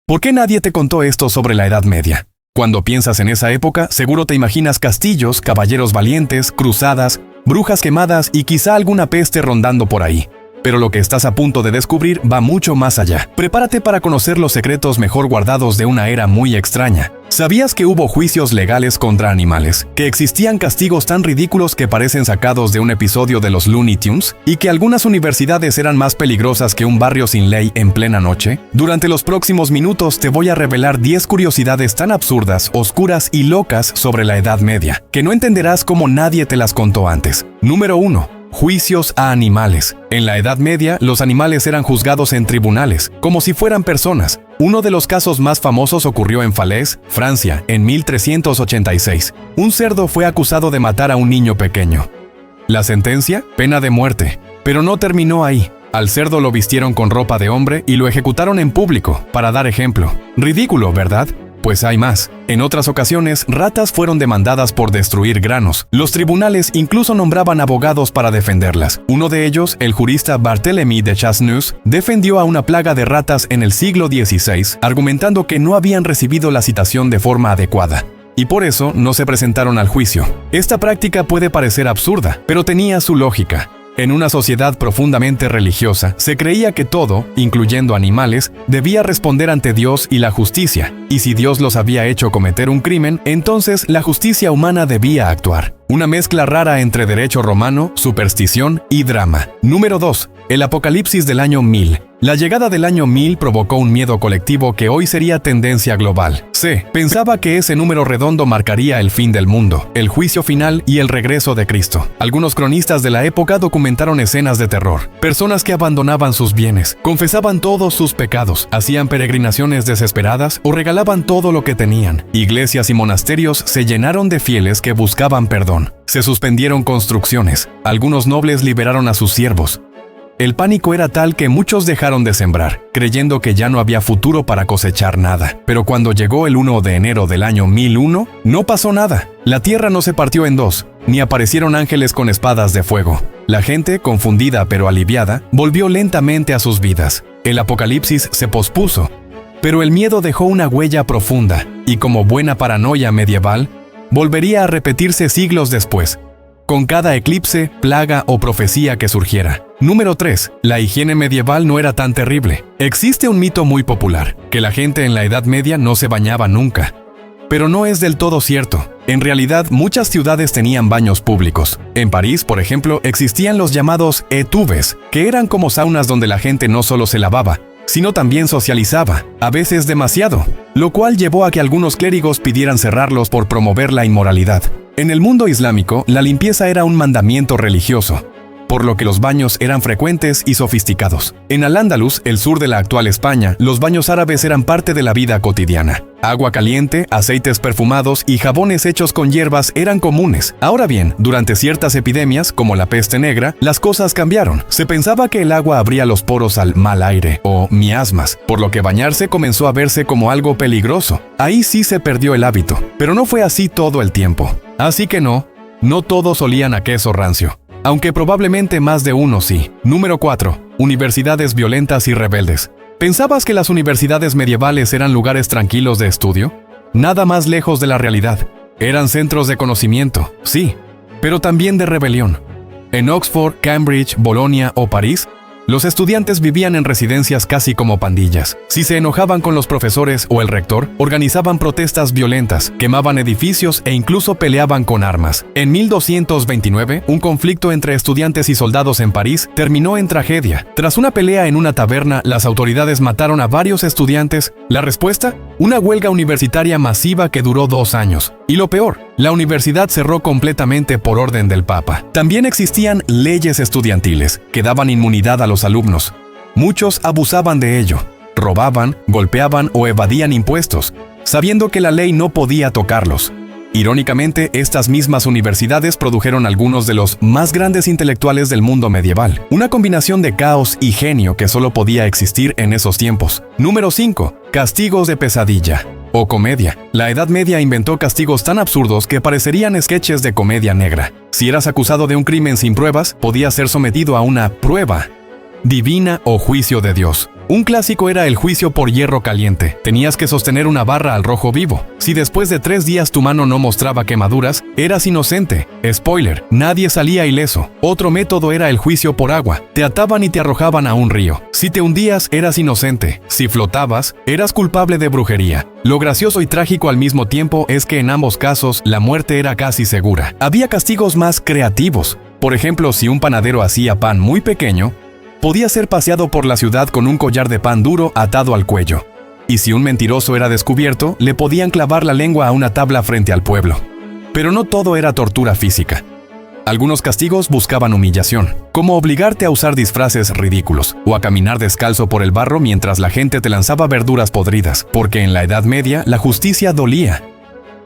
¿Por qué nadie te contó esto sobre la Edad Media? Cuando piensas en esa época, seguro te imaginas castillos, caballeros valientes, cruzadas, brujas quemadas y quizá alguna peste rondando por ahí. Pero lo que estás a punto de descubrir va mucho más allá. Prepárate para conocer los secretos mejor guardados de una era muy extraña. ¿Sabías que hubo juicios legales contra animales? ¿Que existían castigos tan ridículos que parecen sacados de un episodio de los Looney Tunes? ¿Y que algunas universidades eran más peligrosas que un barrio sin ley en plena noche? Durante los próximos minutos te voy a revelar 10 curiosidades tan absurdas, oscuras y locas sobre la Edad Media, que no entenderás como nadie te las contó antes. Número 1. Juicios a animales. En la Edad Media, los animales eran juzgados en tribunales, como si fueran personas. Uno de los casos más famosos ocurrió en Falaise, Francia, en 1386. Un cerdo fue acusado de matar a un niño pequeño. La sentencia, pena de muerte. Pero no terminó ahí. Al cerdo lo vistieron con ropa de hombre y lo ejecutaron en público, para dar ejemplo. Ridículo, ¿verdad? Pues hay más. En otras ocasiones, ratas fueron demandadas por destruir granos. Los tribunales incluso nombraban abogados para defenderlas. Uno de ellos, el jurista Barthélemy de Chasseneuse, defendió a una plaga de ratas en el siglo XVI, argumentando que no habían recibido la citación de forma adecuada. Y por eso no se presentaron al juicio. Esta práctica puede parecer absurda, pero tenía su lógica. En una sociedad profundamente religiosa, se creía que todo, incluyendo animales, debía responder ante Dios y la justicia, y si Dios los había hecho cometer un crimen, entonces la justicia humana debía actuar. Una mezcla rara entre derecho romano, superstición y drama. Número 2. El apocalipsis del año 1000. La llegada del año 1000 provocó un miedo colectivo que hoy sería tendencia global. Se pensaba que ese número redondo marcaría el fin del mundo, el juicio final y el regreso de Cristo. Algunos cronistas de la época documentaron escenas de terror. Personas que abandonaban sus bienes, confesaban todos sus pecados, hacían peregrinaciones desesperadas o regalaban todo lo que tenían. Iglesias y monasterios se llenaron de fieles que buscaban perdón. Se suspendieron construcciones. Algunos nobles liberaron a sus siervos. El pánico era tal que muchos dejaron de sembrar, creyendo que ya no había futuro para cosechar nada. Pero cuando llegó el 1 de enero del año 1001, no pasó nada. La tierra no se partió en dos, ni aparecieron ángeles con espadas de fuego. La gente, confundida pero aliviada, volvió lentamente a sus vidas. El apocalipsis se pospuso, pero el miedo dejó una huella profunda, y como buena paranoia medieval, volvería a repetirse siglos después, con cada eclipse, plaga o profecía que surgiera. Número 3. La higiene medieval no era tan terrible. Existe un mito muy popular, que la gente en la Edad Media no se bañaba nunca. Pero no es del todo cierto. En realidad, muchas ciudades tenían baños públicos. En París, por ejemplo, existían los llamados étuves, que eran como saunas donde la gente no solo se lavaba, sino también socializaba, a veces demasiado, lo cual llevó a que algunos clérigos pidieran cerrarlos por promover la inmoralidad. En el mundo islámico, la limpieza era un mandamiento religioso, por lo que los baños eran frecuentes y sofisticados. En Al-Ándalus, el sur de la actual España, los baños árabes eran parte de la vida cotidiana. Agua caliente, aceites perfumados y jabones hechos con hierbas eran comunes. Ahora bien, durante ciertas epidemias, como la peste negra, las cosas cambiaron. Se pensaba que el agua abría los poros al mal aire, o miasmas, por lo que bañarse comenzó a verse como algo peligroso. Ahí sí se perdió el hábito, pero no fue así todo el tiempo. Así que no todos olían a queso rancio, aunque probablemente más de uno sí. Número 4. Universidades violentas y rebeldes. ¿Pensabas que las universidades medievales eran lugares tranquilos de estudio? Nada más lejos de la realidad. Eran centros de conocimiento, sí, pero también de rebelión. En Oxford, Cambridge, Bolonia o París, los estudiantes vivían en residencias casi como pandillas. Si se enojaban con los profesores o el rector, organizaban protestas violentas, quemaban edificios e incluso peleaban con armas. En 1229, un conflicto entre estudiantes y soldados en París terminó en tragedia. Tras una pelea en una taberna, las autoridades mataron a varios estudiantes. ¿La respuesta? Una huelga universitaria masiva que duró 2 años. Y lo peor, la universidad cerró completamente por orden del Papa. También existían leyes estudiantiles que daban inmunidad a los alumnos. Muchos abusaban de ello, robaban, golpeaban o evadían impuestos, sabiendo que la ley no podía tocarlos. Irónicamente, estas mismas universidades produjeron algunos de los más grandes intelectuales del mundo medieval. Una combinación de caos y genio que solo podía existir en esos tiempos. Número 5. Castigos de pesadilla o comedia. La Edad Media inventó castigos tan absurdos que parecerían sketches de comedia negra. Si eras acusado de un crimen sin pruebas, podías ser sometido a una prueba, divina o juicio de Dios. Un clásico era el juicio por hierro caliente. Tenías que sostener una barra al rojo vivo. Si después de 3 días tu mano no mostraba quemaduras, eras inocente. Spoiler, nadie salía ileso. Otro método era el juicio por agua. Te ataban y te arrojaban a un río. Si te hundías, eras inocente. Si flotabas, eras culpable de brujería. Lo gracioso y trágico al mismo tiempo es que en ambos casos la muerte era casi segura. Había castigos más creativos. Por ejemplo, si un panadero hacía pan muy pequeño, podía ser paseado por la ciudad con un collar de pan duro atado al cuello. Y si un mentiroso era descubierto, le podían clavar la lengua a una tabla frente al pueblo. Pero no todo era tortura física. Algunos castigos buscaban humillación, como obligarte a usar disfraces ridículos o a caminar descalzo por el barro mientras la gente te lanzaba verduras podridas, porque en la Edad Media la justicia dolía,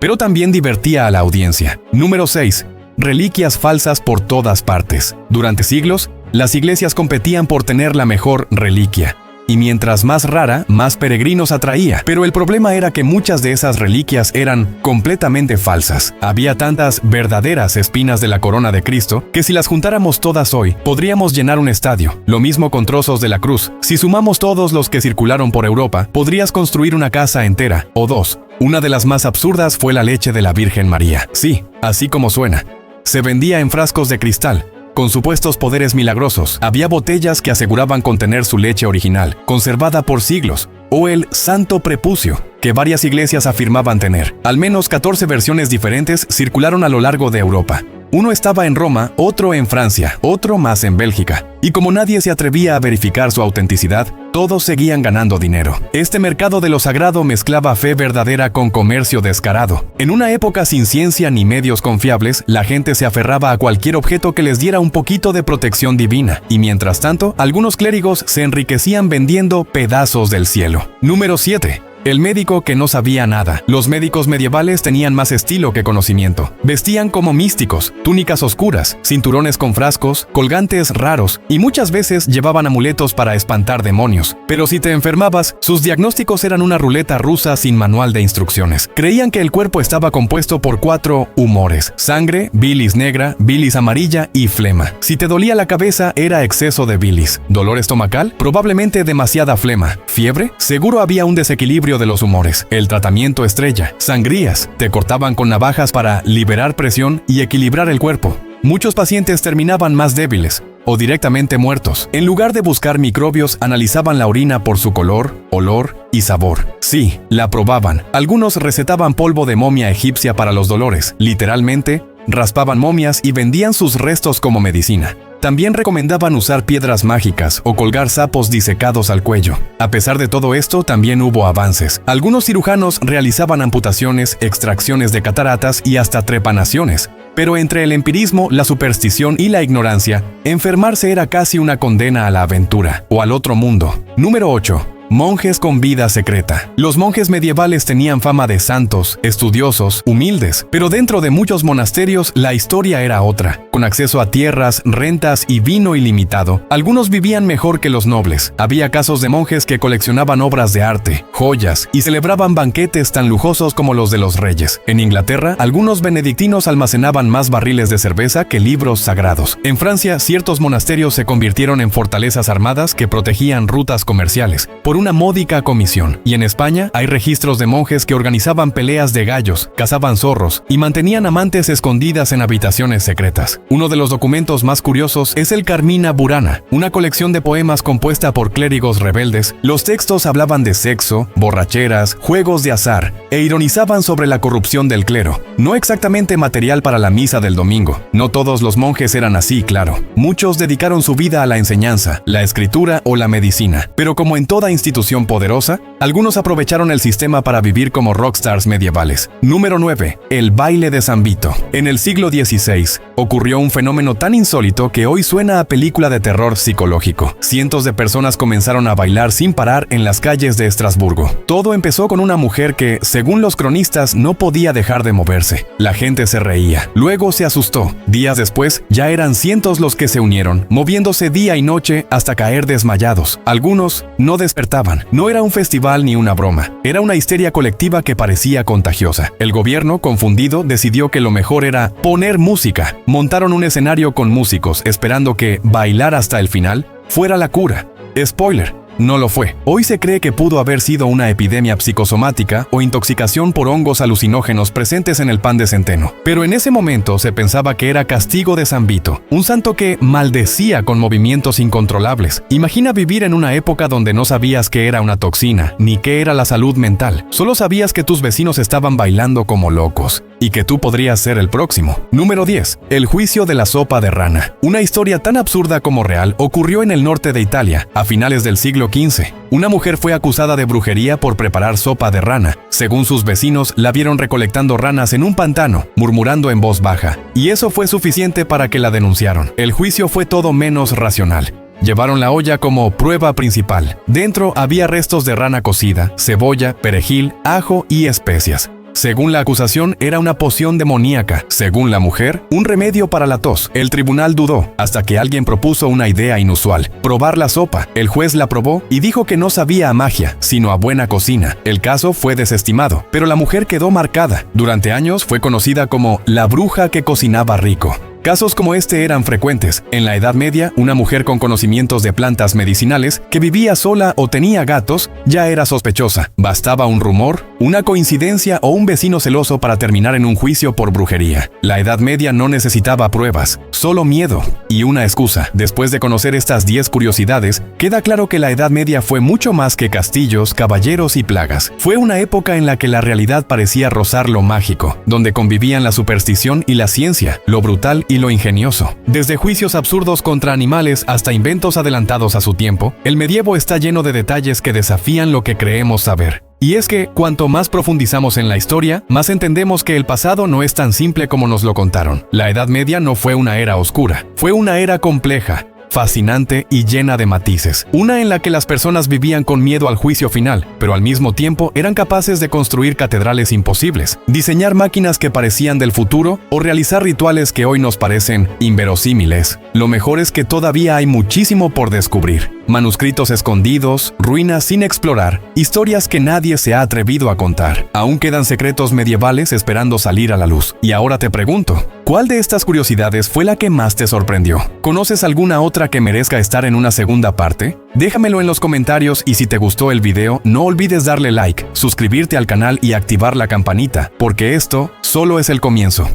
pero también divertía a la audiencia. Número 6. Reliquias falsas por todas partes. Durante siglos, las iglesias competían por tener la mejor reliquia, y mientras más rara, más peregrinos atraía. Pero el problema era que muchas de esas reliquias eran completamente falsas. Había tantas verdaderas espinas de la corona de Cristo que si las juntáramos todas hoy, podríamos llenar un estadio. Lo mismo con trozos de la cruz. Si sumamos todos los que circularon por Europa, podrías construir una casa entera, o 2. Una de las más absurdas fue la leche de la Virgen María. Sí, así como suena. Se vendía en frascos de cristal, con supuestos poderes milagrosos. Había botellas que aseguraban contener su leche original, conservada por siglos, o el santo prepucio, que varias iglesias afirmaban tener. Al menos 14 versiones diferentes circularon a lo largo de Europa. Uno estaba en Roma, otro en Francia, otro más en Bélgica. Y como nadie se atrevía a verificar su autenticidad, todos seguían ganando dinero. Este mercado de lo sagrado mezclaba fe verdadera con comercio descarado. En una época sin ciencia ni medios confiables, la gente se aferraba a cualquier objeto que les diera un poquito de protección divina. Y mientras tanto, algunos clérigos se enriquecían vendiendo pedazos del cielo. Número 7. El médico que no sabía nada. Los médicos medievales tenían más estilo que conocimiento. Vestían como místicos, túnicas oscuras, cinturones con frascos, colgantes raros y muchas veces llevaban amuletos para espantar demonios. Pero si te enfermabas, sus diagnósticos eran una ruleta rusa sin manual de instrucciones. Creían que el cuerpo estaba compuesto por 4 humores: sangre, bilis negra, bilis amarilla y flema. Si te dolía la cabeza, era exceso de bilis. Dolor estomacal, probablemente demasiada flema. Fiebre, seguro había un desequilibrio de los humores. El tratamiento estrella: sangrías. Te cortaban con navajas para liberar presión y equilibrar el cuerpo. Muchos pacientes terminaban más débiles o directamente muertos. En lugar de buscar microbios, analizaban la orina por su color, olor y sabor. Sí, la probaban. Algunos recetaban polvo de momia egipcia para los dolores. Literalmente, raspaban momias y vendían sus restos como medicina. También recomendaban usar piedras mágicas o colgar sapos disecados al cuello. A pesar de todo esto, también hubo avances. Algunos cirujanos realizaban amputaciones, extracciones de cataratas y hasta trepanaciones. Pero entre el empirismo, la superstición y la ignorancia, enfermarse era casi una condena a la aventura o al otro mundo. Número 8. Monjes con vida secreta. Los monjes medievales tenían fama de santos, estudiosos, humildes, pero dentro de muchos monasterios la historia era otra. Con acceso a tierras, rentas y vino ilimitado, algunos vivían mejor que los nobles. Había casos de monjes que coleccionaban obras de arte, joyas y celebraban banquetes tan lujosos como los de los reyes. En Inglaterra, algunos benedictinos almacenaban más barriles de cerveza que libros sagrados. En Francia, ciertos monasterios se convirtieron en fortalezas armadas que protegían rutas comerciales por una módica comisión. Y en España hay registros de monjes que organizaban peleas de gallos, cazaban zorros y mantenían amantes escondidas en habitaciones secretas. Uno de los documentos más curiosos es el Carmina Burana, una colección de poemas compuesta por clérigos rebeldes. Los textos hablaban de sexo, borracheras, juegos de azar e ironizaban sobre la corrupción del clero. No exactamente material para la misa del domingo. No todos los monjes eran así, claro. Muchos dedicaron su vida a la enseñanza, la escritura o la medicina. Pero como en toda institución poderosa, algunos aprovecharon el sistema para vivir como rockstars medievales. Número 9. El baile de San Vito. En el siglo XVI, ocurrió un fenómeno tan insólito que hoy suena a película de terror psicológico. Cientos de personas comenzaron a bailar sin parar en las calles de Estrasburgo. Todo empezó con una mujer que, según los cronistas, no podía dejar de moverse. La gente se reía. Luego se asustó. Días después, ya eran cientos los que se unieron, moviéndose día y noche hasta caer desmayados. Algunos no despertaban. No era un festival ni una broma. Era una histeria colectiva que parecía contagiosa. El gobierno, confundido, decidió que lo mejor era poner música. Montaron un escenario con músicos, esperando que bailar hasta el final fuera la cura. Spoiler, no lo fue. Hoy se cree que pudo haber sido una epidemia psicosomática o intoxicación por hongos alucinógenos presentes en el pan de centeno. Pero en ese momento se pensaba que era castigo de San Vito, un santo que maldecía con movimientos incontrolables. Imagina vivir en una época donde no sabías qué era una toxina, ni qué era la salud mental. Solo sabías que tus vecinos estaban bailando como locos y que tú podrías ser el próximo. Número 10. El juicio de la sopa de rana. Una historia tan absurda como real ocurrió en el norte de Italia, a finales del siglo XV. Una mujer fue acusada de brujería por preparar sopa de rana. Según sus vecinos, la vieron recolectando ranas en un pantano, murmurando en voz baja. Y eso fue suficiente para que la denunciaron. El juicio fue todo menos racional. Llevaron la olla como prueba principal. Dentro había restos de rana cocida, cebolla, perejil, ajo y especias. Según la acusación, era una poción demoníaca. Según la mujer, un remedio para la tos. El tribunal dudó, hasta que alguien propuso una idea inusual: probar la sopa. El juez la probó y dijo que no sabía a magia, sino a buena cocina. El caso fue desestimado, pero la mujer quedó marcada. Durante años fue conocida como la bruja que cocinaba rico. Casos como este eran frecuentes. En la Edad Media, una mujer con conocimientos de plantas medicinales que vivía sola o tenía gatos ya era sospechosa. Bastaba un rumor, una coincidencia o un vecino celoso para terminar en un juicio por brujería. La Edad Media no necesitaba pruebas, solo miedo y una excusa. Después de conocer estas 10 curiosidades, queda claro que la Edad Media fue mucho más que castillos, caballeros y plagas. Fue una época en la que la realidad parecía rozar lo mágico, donde convivían la superstición y la ciencia, lo brutal y lo ingenioso. Desde juicios absurdos contra animales hasta inventos adelantados a su tiempo, el medievo está lleno de detalles que desafían lo que creemos saber. Y es que, cuanto más profundizamos en la historia, más entendemos que el pasado no es tan simple como nos lo contaron. La Edad Media no fue una era oscura, fue una era compleja, fascinante y llena de matices. Una en la que las personas vivían con miedo al juicio final, pero al mismo tiempo eran capaces de construir catedrales imposibles, diseñar máquinas que parecían del futuro o realizar rituales que hoy nos parecen inverosímiles. Lo mejor es que todavía hay muchísimo por descubrir. Manuscritos escondidos, ruinas sin explorar, historias que nadie se ha atrevido a contar. Aún quedan secretos medievales esperando salir a la luz. Y ahora te pregunto, ¿cuál de estas curiosidades fue la que más te sorprendió? ¿Conoces alguna otra que merezca estar en una segunda parte? Déjamelo en los comentarios y si te gustó el video, no olvides darle like, suscribirte al canal y activar la campanita, porque esto solo es el comienzo.